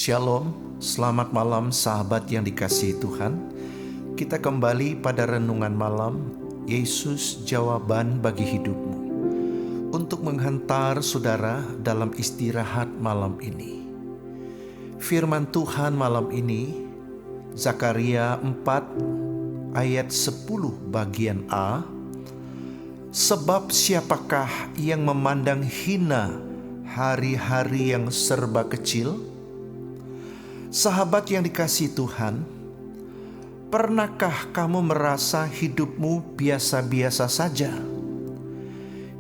Shalom, selamat malam sahabat yang dikasihi Tuhan. Kita kembali pada renungan malam, Yesus jawaban bagi hidupmu, untuk menghantar saudara dalam istirahat malam ini. Firman Tuhan malam ini, Zakaria 4 ayat 10 bagian A. Sebab siapakah yang memandang hina hari-hari yang serba kecil? Sahabat yang dikasihi Tuhan, pernahkah kamu merasa hidupmu biasa-biasa saja?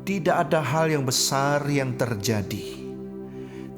Tidak ada hal yang besar yang terjadi.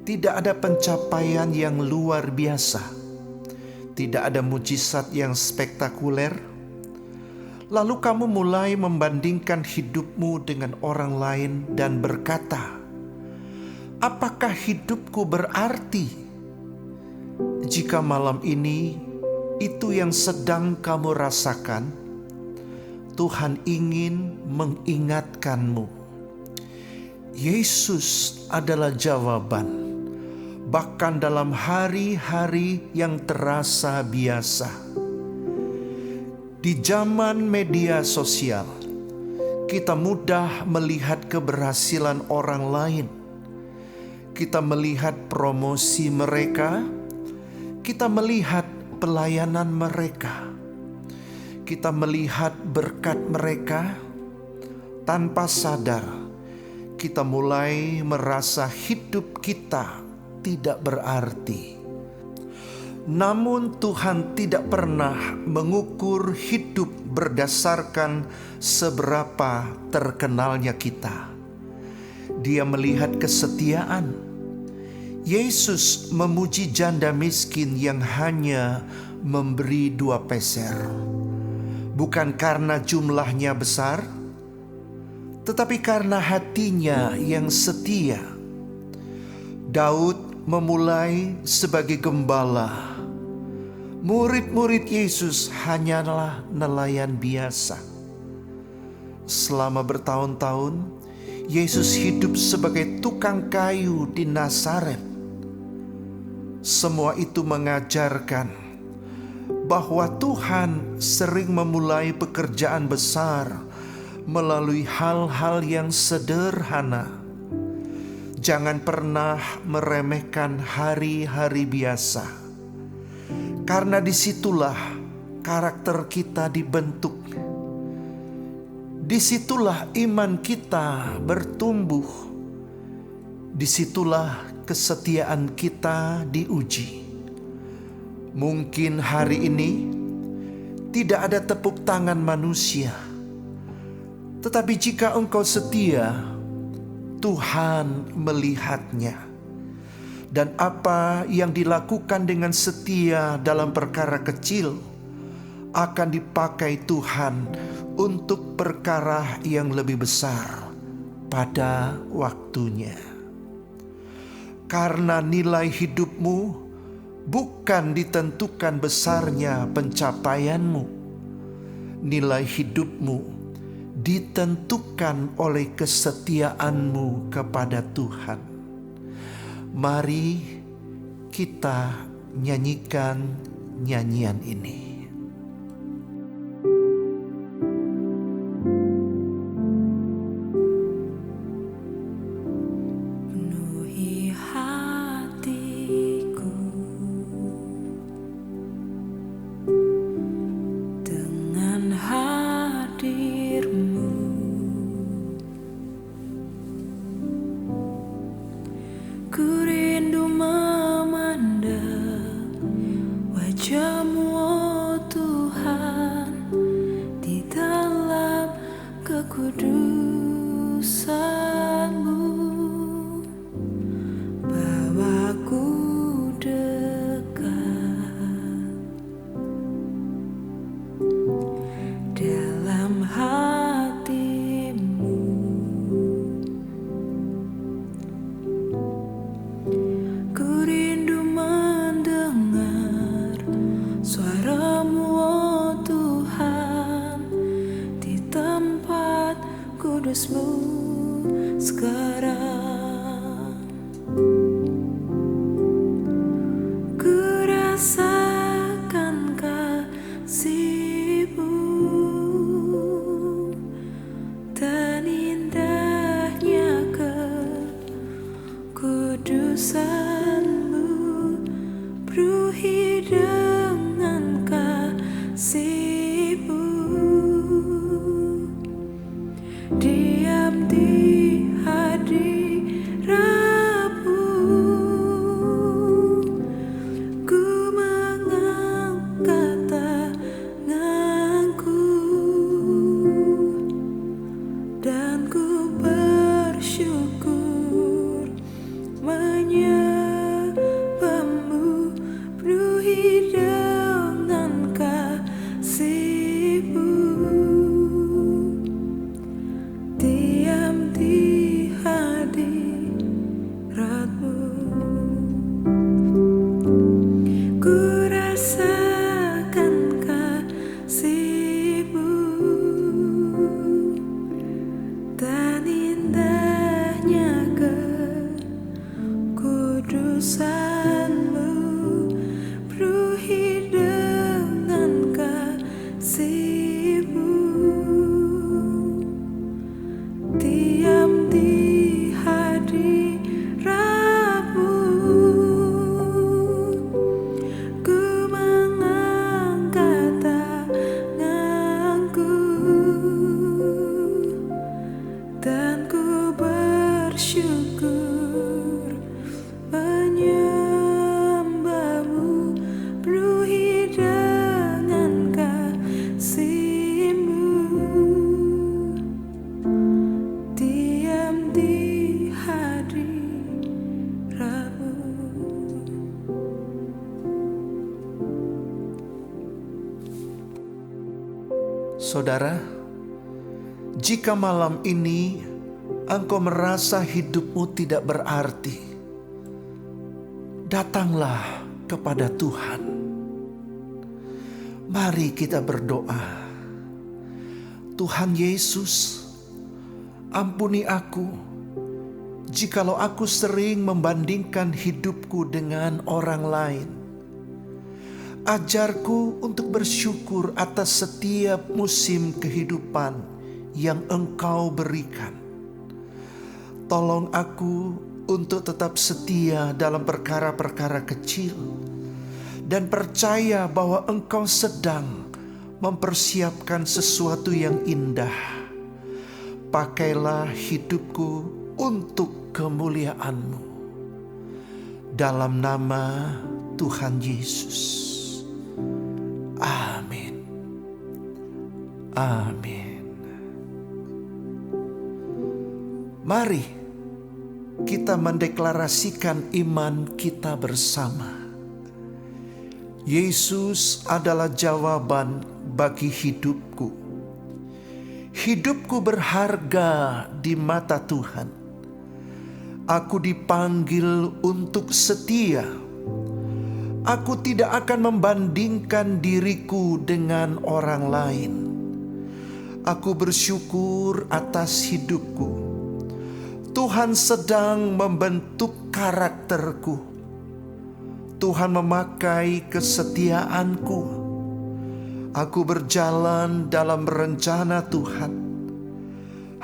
Tidak ada pencapaian yang luar biasa. Tidak ada mujizat yang spektakuler. Lalu kamu mulai membandingkan hidupmu dengan orang lain dan berkata, "Apakah hidupku berarti?" Jika malam ini itu yang sedang kamu rasakan, Tuhan ingin mengingatkanmu. Yesus adalah jawaban, bahkan dalam hari-hari yang terasa biasa. Di zaman media sosial, kita mudah melihat keberhasilan orang lain. Kita melihat promosi mereka, kita melihat pelayanan mereka, kita melihat berkat mereka. Tanpa sadar, kita mulai merasa hidup kita tidak berarti. Namun Tuhan tidak pernah mengukur hidup berdasarkan seberapa terkenalnya kita. Dia melihat kesetiaan. Yesus memuji janda miskin yang hanya memberi 2 peser. Bukan karena jumlahnya besar, tetapi karena hatinya yang setia. Daud memulai sebagai gembala. Murid-murid Yesus hanyalah nelayan biasa. Selama bertahun-tahun, Yesus hidup sebagai tukang kayu di Nazaret. Semua itu mengajarkan bahwa Tuhan sering memulai pekerjaan besar melalui hal-hal yang sederhana. Jangan pernah meremehkan hari-hari biasa, karena disitulah karakter kita dibentuk. Disitulah iman kita bertumbuh. Disitulah kesetiaan kita diuji. Mungkin hari ini tidak ada tepuk tangan manusia, tetapi jika engkau setia, Tuhan melihatnya. Dan apa yang dilakukan dengan setia dalam perkara kecil akan dipakai Tuhan untuk perkara yang lebih besar pada waktunya. Karena nilai hidupmu bukan ditentukan besarnya pencapaianmu. Nilai hidupmu ditentukan oleh kesetiaanmu kepada Tuhan. Mari kita nyanyikan nyanyian ini. Ku rindu memandang wajah-Mu, rasakan kasih-Mu dan indahnya kekudusan-Mu, penuhi dengan kasih-Mu, diam di hadirat-Mu. Ku mengangkat tanganku dan ku bersyukur menyembah-Mu, penuhi dengan kasih-Mu, diam di hadirat-Mu. Ku rasakan kasih-Mu dan indahnya kekudusan-Mu, penuhi dengan kasih-Mu, diam di hadirat-Mu. Ku mengangkat tanganku dan ku bersyukur menyembah-Mu, penuhi dengan kasih-Mu, diam di hadirat-Mu. Saudara, jika malam ini engkau merasa hidupmu tidak berarti, datanglah kepada Tuhan. Mari kita berdoa. Tuhan Yesus, ampuni aku jikalau aku sering membandingkan hidupku dengan orang lain. Ajarku untuk bersyukur atas setiap musim kehidupan yang Engkau berikan. Tolong aku untuk tetap setia dalam perkara-perkara kecil dan percaya bahwa Engkau sedang mempersiapkan sesuatu yang indah. Pakailah hidupku untuk kemuliaan-Mu. Dalam nama Tuhan Yesus. Amin. Amin. Mari kita mendeklarasikan iman kita bersama. Yesus adalah jawaban bagi hidupku. Hidupku berharga di mata Tuhan. Aku dipanggil untuk setia. Aku tidak akan membandingkan diriku dengan orang lain. Aku bersyukur atas hidupku. Tuhan sedang membentuk karakterku. Tuhan memakai kesetiaanku. Aku berjalan dalam rencana Tuhan.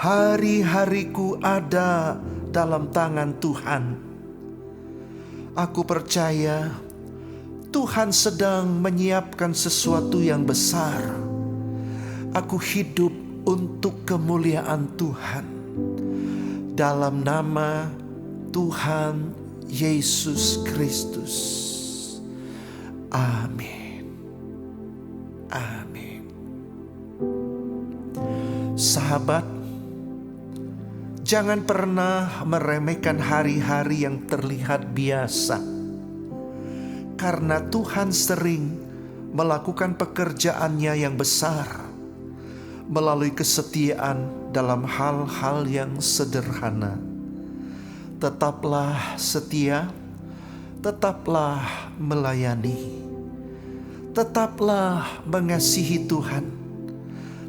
Hari-hariku ada dalam tangan Tuhan. Aku percaya Tuhan sedang menyiapkan sesuatu yang besar. Aku hidup untuk kemuliaan Tuhan. Dalam nama Tuhan Yesus Kristus. Amin. Amin. Sahabat, jangan pernah meremehkan hari-hari yang terlihat biasa. Karena Tuhan sering melakukan pekerjaannya yang besar melalui kesetiaan dalam hal-hal yang sederhana. Tetaplah setia, tetaplah melayani, tetaplah mengasihi Tuhan,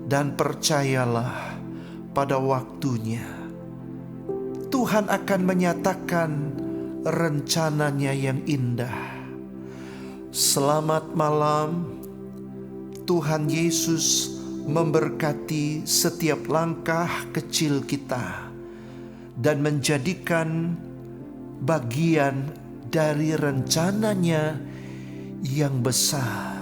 dan percayalah pada waktunya Tuhan akan menyatakan rencananya yang indah. Selamat malam. Tuhan Yesus memberkati setiap langkah kecil kita dan menjadikan bagian dari rencananya yang besar.